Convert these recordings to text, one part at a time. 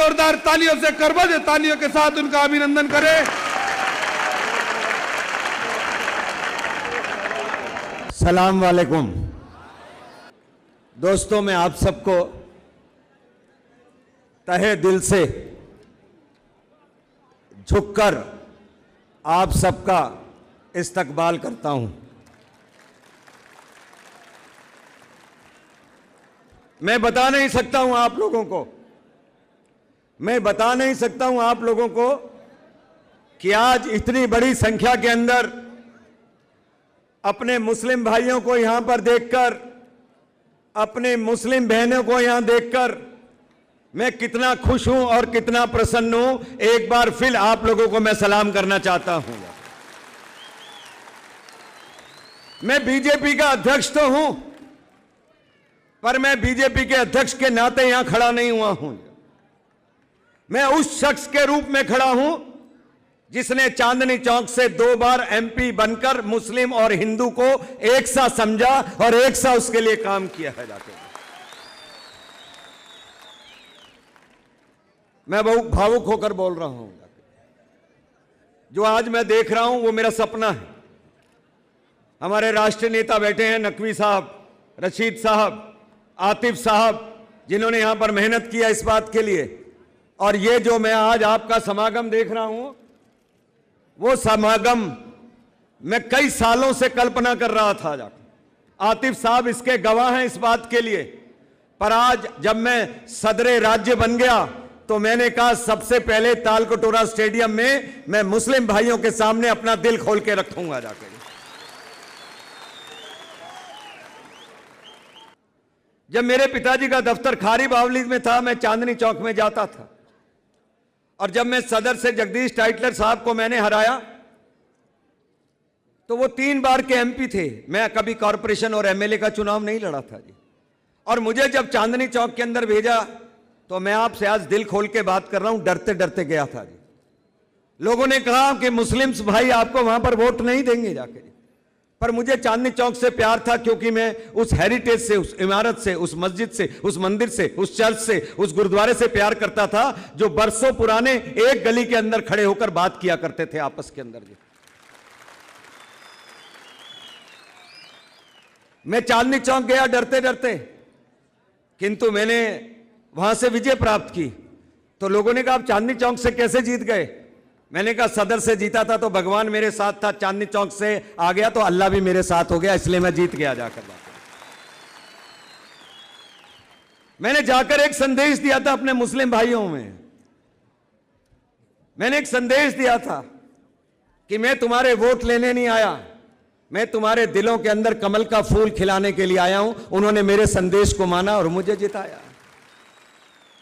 जोरदार तालियों से करबद्ध तालियों के साथ उनका अभिनंदन करें। सलाम वालेकुम दोस्तों, मैं आप सबको तहे दिल से झुककर आप सबका इस्तकबाल करता हूं। मैं बता नहीं सकता हूं आप लोगों को कि आज इतनी बड़ी संख्या के अंदर अपने मुस्लिम भाइयों को यहां पर देखकर, अपने मुस्लिम बहनों को यहां देखकर मैं कितना खुश हूं और कितना प्रसन्न हूं। एक बार फिर आप लोगों को मैं सलाम करना चाहता हूं। मैं बीजेपी का अध्यक्ष तो हूं, पर मैं बीजेपी के अध्यक्ष के नाते यहां खड़ा नहीं हुआ हूं। मैं उस शख्स के रूप में खड़ा हूं जिसने चांदनी चौक से 2 बार एमपी बनकर मुस्लिम और हिंदू को एक सा समझा और एक सा उसके लिए काम किया है। जाके मैं बहुत भावुक होकर बोल रहा हूं। जो आज मैं देख रहा हूं वो मेरा सपना है। हमारे राष्ट्रीय नेता बैठे हैं, नकवी साहब, रशीद साहब, आतिफ साहब, जिन्होंने यहां पर मेहनत किया इस बात के लिए। और ये जो मैं आज आपका समागम देख रहा हूं, वो समागम मैं कई सालों से कल्पना कर रहा था। जाकर आतिफ साहब इसके गवाह हैं इस बात के लिए। पर आज जब मैं सदरे राज्य बन गया तो मैंने कहा सबसे पहले तालकटोरा स्टेडियम में मैं मुस्लिम भाइयों के सामने अपना दिल खोल के रखूंगा। जाकर जब मेरे पिताजी का दफ्तर खारी बावली में था, मैं चांदनी चौक में जाता था। और जब मैं सदर से जगदीश टाइटलर साहब को मैंने हराया तो वो 3 बार के एमपी थे। मैं कभी कॉरपोरेशन और एमएलए का चुनाव नहीं लड़ा था जी। और मुझे जब चांदनी चौक के अंदर भेजा तो मैं आपसे आज दिल खोल के बात कर रहा हूं, डरते डरते गया था जी। लोगों ने कहा कि मुस्लिम्स भाई आपको वहां पर वोट नहीं देंगे जाके। पर मुझे चांदनी चौक से प्यार था, क्योंकि मैं उस हेरिटेज से, उस इमारत से, उस मस्जिद से, उस मंदिर से, उस चर्च से, उस गुरुद्वारे से प्यार करता था, जो बरसों पुराने एक गली के अंदर खड़े होकर बात किया करते थे आपस के अंदर जी। मैं चांदनी चौक गया डरते डरते, किंतु मैंने वहां से विजय प्राप्त की। तो लोगों ने कहा आप चांदनी चौक से कैसे जीत गए? मैंने कहा सदर से जीता था तो भगवान मेरे साथ था, चांदनी चौक से आ गया तो अल्लाह भी मेरे साथ हो गया, इसलिए मैं जीत गया। जाकर मैंने जाकर एक संदेश दिया था अपने मुस्लिम भाइयों में। मैंने एक संदेश दिया था कि मैं तुम्हारे वोट लेने नहीं आया, मैं तुम्हारे दिलों के अंदर कमल का फूल खिलाने के लिए आया हूं। उन्होंने मेरे संदेश को माना और मुझे जिताया।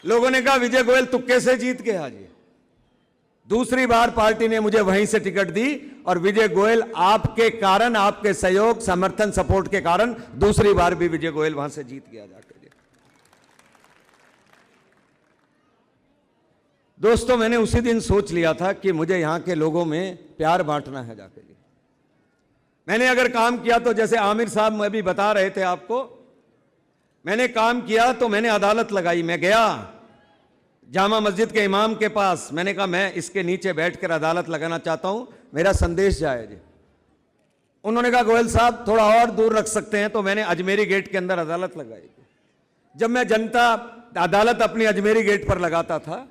लोगों ने कहा विजय गोयल तुक्के से जीत गया जी। दूसरी बार पार्टी ने मुझे वहीं से टिकट दी और विजय गोयल आपके कारण, आपके सहयोग, समर्थन, सपोर्ट के कारण दूसरी बार भी विजय गोयल वहां से जीत गया। जाकर दोस्तों, मैंने उसी दिन सोच लिया था कि मुझे यहां के लोगों में प्यार बांटना है। जाकर मैंने अगर काम किया तो जैसे आमिर साहब मैं भी बता रहे थे आपको, मैंने काम किया तो मैंने अदालत लगाई। मैं गया जामा मस्जिद के इमाम के पास, मैंने कहा मैं इसके नीचे बैठकर अदालत लगाना चाहता हूं, मेरा संदेश जाए जी। उन्होंने कहा गोयल साहब थोड़ा और दूर रख सकते हैं, तो मैंने अजमेरी गेट के अंदर अदालत लगाई। जब मैं जनता अदालत अपनी अजमेरी गेट पर लगाता था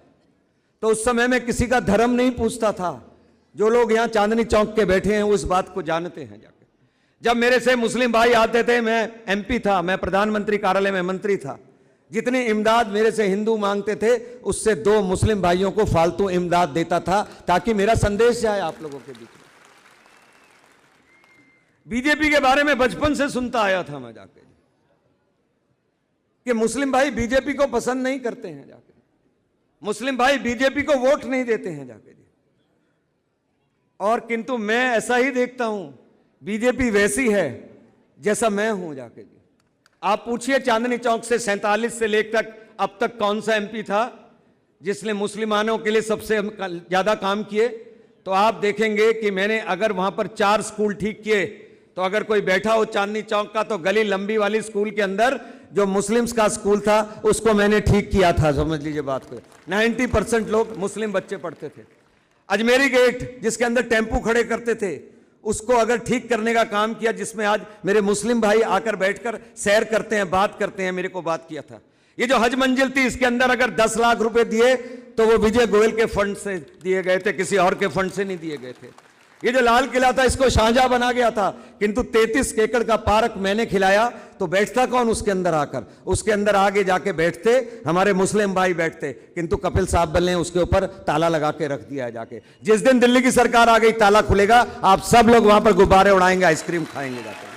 तो उस समय मैं किसी का धर्म नहीं पूछता था। जो लोग यहां चांदनी चौक के बैठे हैं वो इस बात को जानते हैं। जाकर जब मेरे से मुस्लिम भाई आते थे, मैं एमपी था, मैं प्रधानमंत्री कार्यालय में मंत्री था, जितनी इमदाद मेरे से हिंदू मांगते थे उससे 2 मुस्लिम भाइयों को फालतू इमदाद देता था ताकि मेरा संदेश जाए आप लोगों के बीच में। बीजेपी के बारे में बचपन से सुनता आया था मैं जाके कि मुस्लिम भाई बीजेपी को पसंद नहीं करते हैं, जाके मुस्लिम भाई बीजेपी को वोट नहीं देते हैं जाके। और किंतु मैं ऐसा ही देखता हूं, बीजेपी वैसी है जैसा मैं हूं। जाके आप पूछिए चांदनी चौक से 47 से लेकर अब तक कौन सा एमपी था जिसने मुसलमानों के लिए सबसे ज्यादा काम किए, तो आप देखेंगे कि मैंने अगर वहां पर 4 स्कूल ठीक किए तो अगर कोई बैठा हो चांदनी चौक का तो गली लंबी वाली स्कूल के अंदर जो मुस्लिम्स का स्कूल था उसको मैंने ठीक किया था, समझ लीजिए बात को। 90% लोग मुस्लिम बच्चे पढ़ते थे। अजमेरी गेट जिसके अंदर टेम्पू खड़े करते थे, उसको अगर ठीक करने का काम किया, जिसमें आज मेरे मुस्लिम भाई आकर बैठकर सैर करते हैं, बात करते हैं, मेरे को बात किया था। ये जो हज मंजिल थी, इसके अंदर अगर 10 लाख रुपए दिए तो वो विजय गोयल के फंड से दिए गए थे, किसी और के फंड से नहीं दिए गए थे। ये जो लाल किला था, इसको शाहजहां बना गया था, किंतु 33 एकड़ का पार्क मैंने खिलाया तो बैठता कौन उसके अंदर आकर? उसके अंदर आगे जाके बैठते हमारे मुस्लिम भाई बैठते, किंतु कपिल साहब ने उसके ऊपर ताला लगा के रख दिया है जाके। जिस दिन दिल्ली की सरकार आ गई, ताला खुलेगा, आप सब लोग वहां पर गुब्बारे उड़ाएंगे, आइसक्रीम खाएंगे जाकर।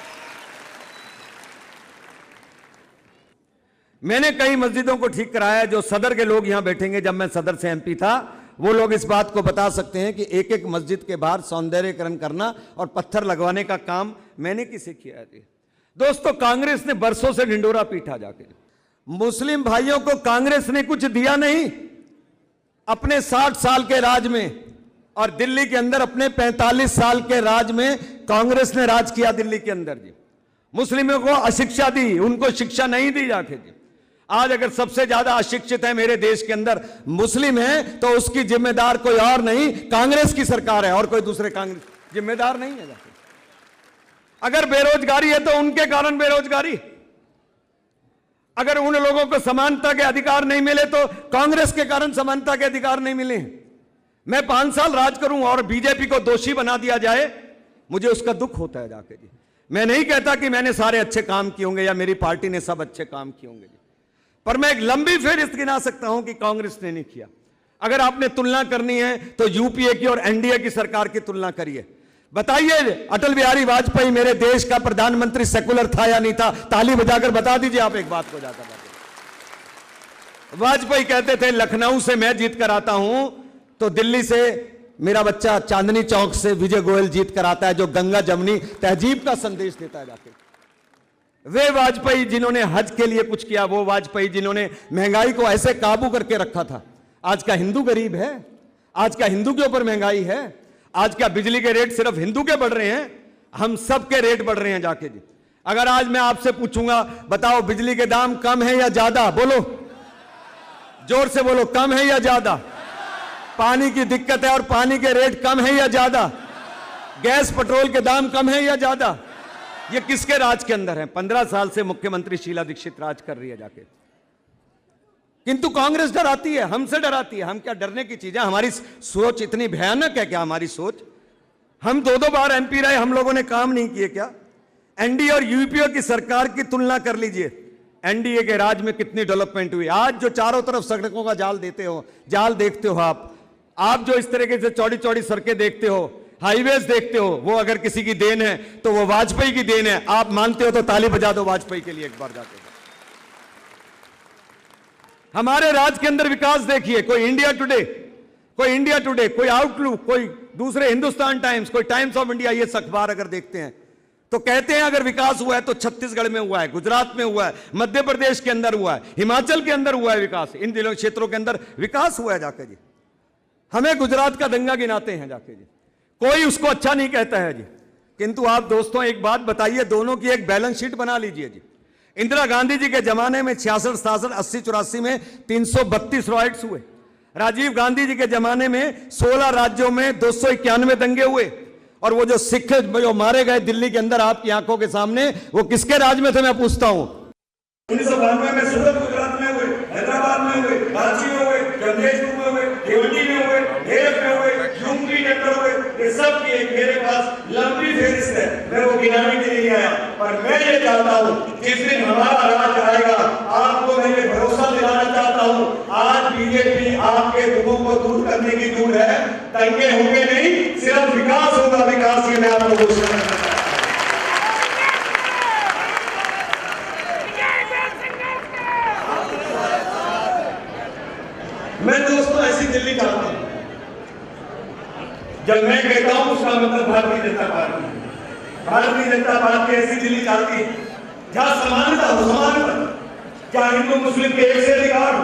मैंने कई मस्जिदों को ठीक कराया। जो सदर के लोग यहां बैठेंगे, जब मैं सदर से एमपी था, वो लोग इस बात को बता सकते हैं कि एक एक मस्जिद के बाहर सौंदर्यीकरण करना और पत्थर लगवाने का काम मैंने किसे किया है। दोस्तों, कांग्रेस ने बरसों से ढिंडोरा पीटा जाके। मुस्लिम भाइयों को कांग्रेस ने कुछ दिया नहीं अपने 60 साल के राज में, और दिल्ली के अंदर अपने 45 साल के राज में कांग्रेस ने राज किया दिल्ली के अंदर जी। मुस्लिमों को अशिक्षा दी, उनको शिक्षा नहीं दी जाके जी। आज अगर सबसे ज्यादा अशिक्षित है मेरे देश के अंदर मुस्लिम है, तो उसकी जिम्मेदार कोई और नहीं, कांग्रेस की सरकार है, और कोई दूसरे कांग्रेस जिम्मेदार नहीं है। अगर बेरोजगारी है तो उनके कारण बेरोजगारी, अगर उन लोगों को समानता के अधिकार नहीं मिले तो कांग्रेस के कारण समानता के अधिकार नहीं मिले। मैं 5 साल राज करूं और बीजेपी को दोषी बना दिया जाए, मुझे उसका दुख होता है जाके जी। मैं नहीं कहता कि मैंने सारे अच्छे काम किए होंगे या मेरी पार्टी ने सब अच्छे काम किए होंगे जी, पर मैं एक लंबी फेहरिस्त गिना सकता हूं कि कांग्रेस ने नहीं किया। अगर आपने तुलना करनी है तो यूपीए की और एनडीए की सरकार की तुलना करिए। बताइए, अटल बिहारी वाजपेयी मेरे देश का प्रधानमंत्री सेकुलर था या नहीं था? ताली बजाकर बता दीजिए आप एक बात को जाकर। वाजपेयी कहते थे लखनऊ से मैं जीत कर आता हूं तो दिल्ली से मेरा बच्चा चांदनी चौक से विजय गोयल जीत कर आता है, जो गंगा जमुनी तहजीब का संदेश देता है जाके। वे वाजपेयी जिन्होंने हज के लिए कुछ किया, वो वाजपेयी जिन्होंने महंगाई को ऐसे काबू करके रखा था। आज का हिंदू गरीब है, आज का हिंदू के ऊपर महंगाई है, आज का बिजली के रेट सिर्फ हिंदू के बढ़ रहे हैं, हम सब के रेट बढ़ रहे हैं जाके जी। अगर आज मैं आपसे पूछूंगा, बताओ बिजली के दाम कम है या ज्यादा? बोलो, जोर से बोलो, कम है या ज्यादा? पानी की दिक्कत है और पानी के रेट कम है या ज्यादा? गैस पेट्रोल के दाम कम है या ज्यादा? ये किसके राज के अंदर है? 15 साल से मुख्यमंत्री शीला दीक्षित राज कर रही है जाके, किंतु कांग्रेस डराती है, हमसे डराती है। हम क्या डरने की चीज है? हमारी सोच इतनी भयानक है क्या? हमारी सोच, हम 2-2 बार एमपी रहे, हम लोगों ने काम नहीं किए क्या? एनडीए और यूपीए की सरकार की तुलना कर लीजिए, एनडीए के राज में कितनी डेवलपमेंट हुई। आज जो चारों तरफ सड़कों का जाल देखते हो आप जो इस तरीके से चौड़ी चौड़ी सड़कें देखते हो, हाईवेज देखते हो, वो अगर किसी की देन है तो वो वाजपेयी की देन है। आप मानते हो तो ताली बजा दो वाजपेयी के लिए एक बार जाके। हमारे राज्य के अंदर विकास देखिए, कोई इंडिया टुडे, कोई आउटलुक, कोई दूसरे हिंदुस्तान टाइम्स, कोई टाइम्स ऑफ इंडिया, ये अखबार अगर देखते हैं तो कहते हैं अगर विकास हुआ है तो छत्तीसगढ़ में हुआ है, गुजरात में हुआ है, मध्य प्रदेश के अंदर हुआ है, हिमाचल के अंदर हुआ है विकास, इन जिलों क्षेत्रों के अंदर विकास हुआ है जाके जी। हमें गुजरात का दंगा गिनाते हैं जाके जी, कोई उसको अच्छा नहीं कहता है जी। किंतु आप दोस्तों एक बात बताइए, दोनों की एक बैलेंस शीट बना लीजिए जी। इंदिरा गांधी जी के जमाने में 66, 67, 80, 84 में 332 राइट्स हुए। राजीव गांधी जी के जमाने में 16 राज्यों में 291 दंगे हुए। और वो जो सिख जो मारे गए दिल्ली के अंदर आपकी आंखों के सामने, वो किसके राज में थे मैं पूछता हूं? 1992 में सूरत गुजरात में हुए, हैदराबाद में हुए, रांची में हुए, जमशेदपुर में हुए, देवली में हुए, मेरठ में हुए, यूपी के अंदर हुए। ये सब की एक मेरे पास लंबी फहरिस्त है, मैं वो गिनाने के लिए नहीं आया। पर मैं ये चाहता हूँ जिस दिन हमारा राज आएगा, आपको मैं ये भरोसा दिलाना चाहता हूँ, आज बीजेपी आपके दुखों को दूर करने की दूर है, दंगे होंगे नहीं, सिर्फ विकास होगा। विकास ये मैं आप लोगों से मैं दोस्तों ऐसी दिल्ली चाहता हूं। जब मैं कहता हूं उसका मतलब भारतीय जनता पार्टी ऐसी दिल्ली चाहती है जहां समानता हो, जहां हिंदू मुस्लिम के एक से अधिकार हो।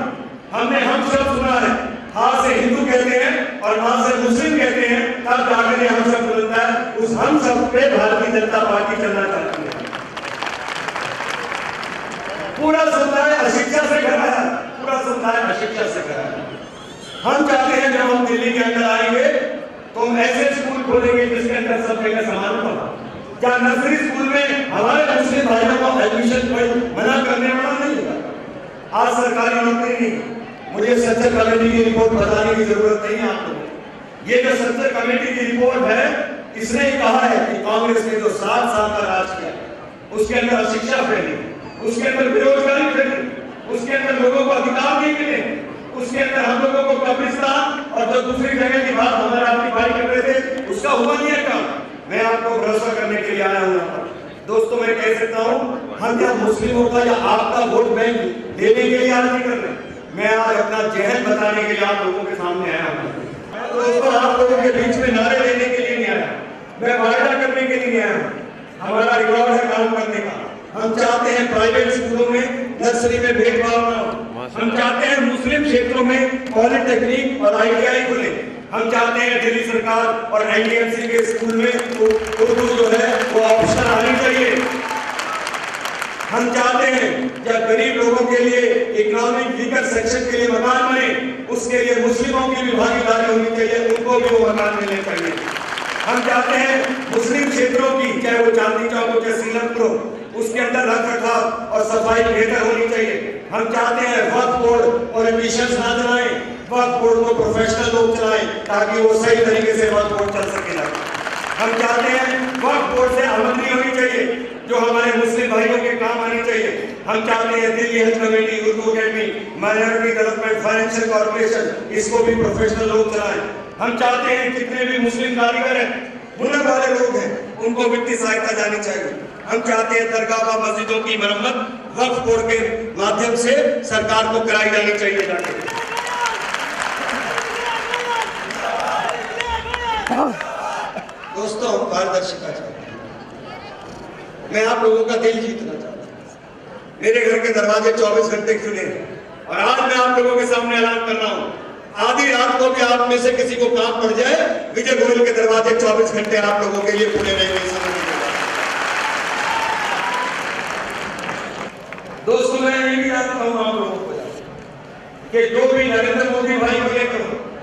हमने हम शब्द सुना है, हां से हिंदू कहते हैं और हां से मुस्लिम कहते हैं, तब जाकर हम शब्द मिलता है। उस हम शब्द पे भारतीय जनता पार्टी चलना चाहती है। पूरा समुदाय अशिक्षा से कराया, पूरा समुदाय अशिक्षा से कराया। हम चाहते हैं जब हम दिल्ली के अंदर आएंगे तो हम ऐसे स्कूल खोलेंगे जिसके अंदर सब जगह समान होगा। क्या नर्सरी स्कूल में हमारे मुस्लिम भाइयों को एडमिशन मना करने वाला नहीं होगा। आज सरकारी नौकरी नहीं, मुझे सच्चर कमेटी की रिपोर्ट बताने की जरूरत नहीं है आप लोगों को। ये जो सच्चर कमेटी की रिपोर्ट है, इसने ही कहा है कि कांग्रेस ने जो 7 साल का राज किया उसके अंदर अशिक्षा फैली, उसके अंदर बेरोजगारी फैली, उसके अंदर लोगों को अधिकार नहीं मिले, उसके अंदर हम लोगों को कब्रिस्तान और जो दूसरी जगह की बात हमारे आपकी भाई कर रहे थे उसका हुआ नहीं है काम। मैं आपको भरोसा करने के लिए आया हूँ यहाँ पर। दोस्तों मैं कह सकता हूँ, हम क्या मुस्लिमों का या आपका वोट बैंक लेने के लिए आज नहीं कर रहे, मैं आज अपना जहन बताने के लिए आप लोगों के सामने आया हूँ। दोस्तों आप लोगों के बीच में नारे देने के लिए नहीं आया, मैं वायदा करने के लिए नहीं आया हूँ। हमारा रिकॉर्ड है काम करने का। हम चाहते हैं प्राइवेट स्कूलों में नर्सरी में भेदभाव न हो। हम चाहते हैं मुस्लिम क्षेत्रों में पॉलिटेक्निक और ITI खुले। हम चाहते हैं दिल्ली सरकार और NDMC के स्कूल में उर्दू जो है वो ऑप्शन आनी चाहिए। हम चाहते हैं जब गरीब लोगों के लिए इकोनॉमिक वीकर सेक्शन के लिए मकान बने, उसके लिए मुस्लिमों की भी भागीदारी होनी चाहिए, उनको भी वो मकान मिलने चाहिए। हम चाहते हैं मुस्लिम क्षेत्रों की, चाहे वो चांदनी चौक हो चाहे सीलमपुर हो, उसके अंदर रखरखाव और सफाई बेहतर होनी चाहिए। हम चाहते हैं वक्फ बोर्ड पॉलिटिशियंस ना चलाएं, वक्फ बोर्ड को प्रोफेशनल लोग चलाएं ताकि वो सही तरीके से वक्फ बोर्ड चल सकेगा। हम चाहते हैं वक्फ बोर्ड से आमदनी होनी चाहिए जो हमारे मुस्लिम भाइयों के काम आनी चाहिए। हम चाहते हैं Delhi health committee, Urdu academy, minority development financial corporation, इसको भी प्रोफेशनल लोग चलाएं। हम चाहते हैं जितने भी मुस्लिम कारीगर हैं, हुनर वाले लोग हैं, उनको वित्तीय सहायता जानी चाहिए। हम चाहते हैं दरगाह मस्जिदों की मरम्मत वक्फ बोर्ड के माध्यम से सरकार को कराई जानी चाहिए जाके। दोस्तों पारदर्शिता चाहते हैं, मैं आप लोगों का दिल जीतना चाहता हूं। मेरे घर के दरवाजे 24 घंटे खुले और आज मैं आप लोगों के सामने ऐलान कर रहा हूं, आधी रात को भी आप में से किसी को काम पड़ जाए, विजय गोयल के दरवाजे 24 घंटे आप लोगों के लिए खुले रहेंगे। दोस्तों मैं ये भी जानता हूं आप लोगों को कि जो भी नरेंद्र मोदी भाई को लेकर,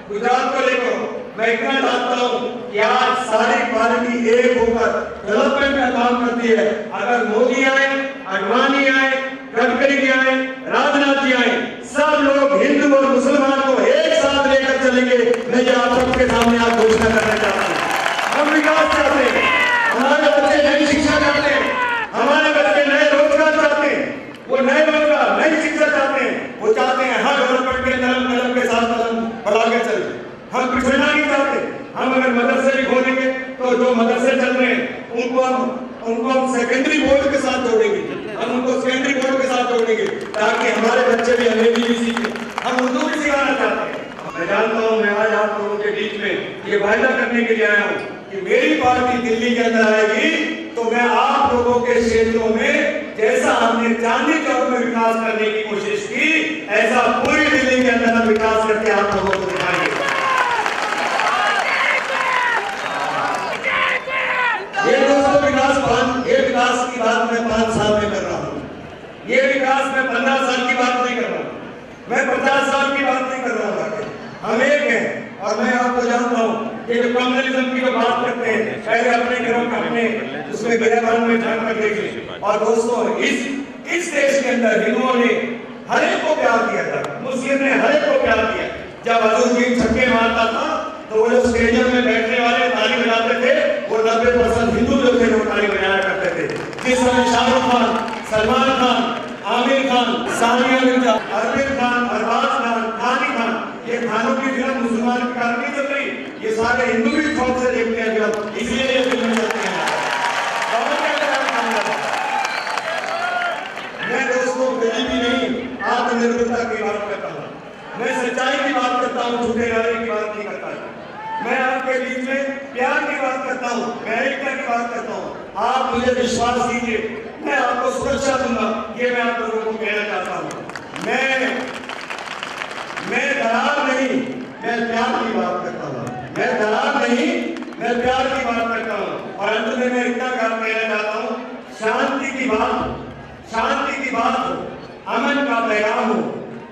गुजरात को लेकर, मैं इतना जानता हूं कि आज सारी पार्टी एक होकर डेवलपमेंट का काम करती है। अगर मोदी आए, अडवाणी आए, गडकरी जी आए, राजनाथ जी आए, सब लोग हिंदू और मुसलमान को एक साथ लेकर चलेंगे। मैं ये आप सबके सामने आज घोषणा करना चाहता हूँ। हम विकास चाहते हैं, हमारे बच्चे नई शिक्षा चाहते हैं, हमारे बच्चे नए रोजगार चाहते हैं, वो नए रोजगार नई शिक्षा चाहते हैं, वो चाहते हैं हर डेवलपमेंट के कदम कदम के साथ कदम बढ़ाकर चले। हम पिछड़ना नहीं चाहते। हम अगर मदरसे भी खोलेंगे तो जो मदरसे चल रहे हैं उनको हम सेकेंडरी बोर्ड के साथ जोड़ेंगे, हम उनको सेकेंडरी बोर्ड के साथ जोड़ेंगे ताकि हमारे बच्चे भी अंग्रेजी भी सीखें। हम उर्दू भी सिखाना चाहते हैं। मैं जानता हूँ मैं आज आप लोगों के बीच में ये वायदा करने के लिए आया हूँ कि मेरी पार्टी दिल्ली के अंदर आएगी तो मैं आप लोगों के क्षेत्रों में जैसा हमने चांदनी चौक में विकास करने की कोशिश की, ऐसा पूरी दिल्ली के अंदर हम विकास करके आप लोगों को दिखाएंगे। ये दोस्तों विकास की बात मैं 5 साल में कर रहा हूँ। ये विकास मैं 15 साल की बात नहीं कर रहा हूँ, मैं 50 साल की बात नहीं कर रहा हूँ। हम एक हैं और मैं आपको जानता हूँ ये जो कम्युनलिज्म की जो बात करते हैं, पहले अपने घरों का अपने उसमें गिरबान में झांक कर देखें। और दोस्तों इस देश के अंदर हिंदुओं ने हर एक को प्यार किया था, मुस्लिम ने हर एक को प्यार किया। जब अजूद्दीन छक्के मारता था तो वो जो स्टेडियम में बैठने वाले ताली बजाते थे, वो 90% हिंदू जो थे वो ताली बजाया करते थे। जिस समय शाहरुख खान, सलमान खान, आमिर खान, सानिया मिर्जा, अरविंद खान, अरबाज खान, खानी खान, ये खानों की फिल्म मुसलमान की कार नहीं चल रही, ये सारे हिंदू भी शौक से देखते हैं फिल्म, इसलिए ये फिल्म चलती है। मैं दोस्तों गरीबी नहीं, आत्मनिर्भरता की बात करता हूँ, मैं सच्चाई की बात करता हूँ, झूठे इरादे की बात नहीं करता। मैं आपके बीच में प्यार की बात करता हूँ, मैं एकता की बात करता हूँ। आप मुझे विश्वास दीजिए, मैं आपको सुरक्षा दूंगा, ये मैं आप लोगों को कहना चाहता हूँ। मैं दलाल नहीं, मैं प्यार की बात करता हूँ। मैं दलाल नहीं, मैं प्यार की बात करता हूँ। और अंत में मैं इतना काम कहना चाहता हूँ, शांति की बात हो, अमन का पैगाम हो।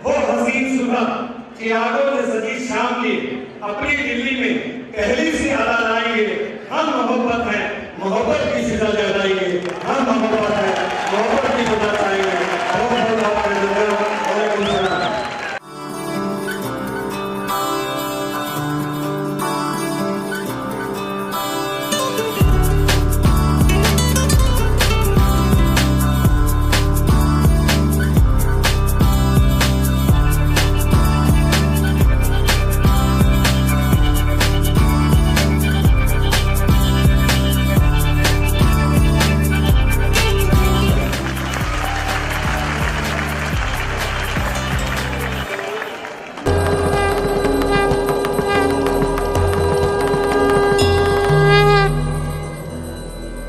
वो हसीन सुबह चिरागों से सजी शाम की अपनी दिल्ली में पहली सी अदा लाएंगे। हम मोहब्बत हैं, मोहब्बत की फिजा जलाएंगे। हम मोहब्बत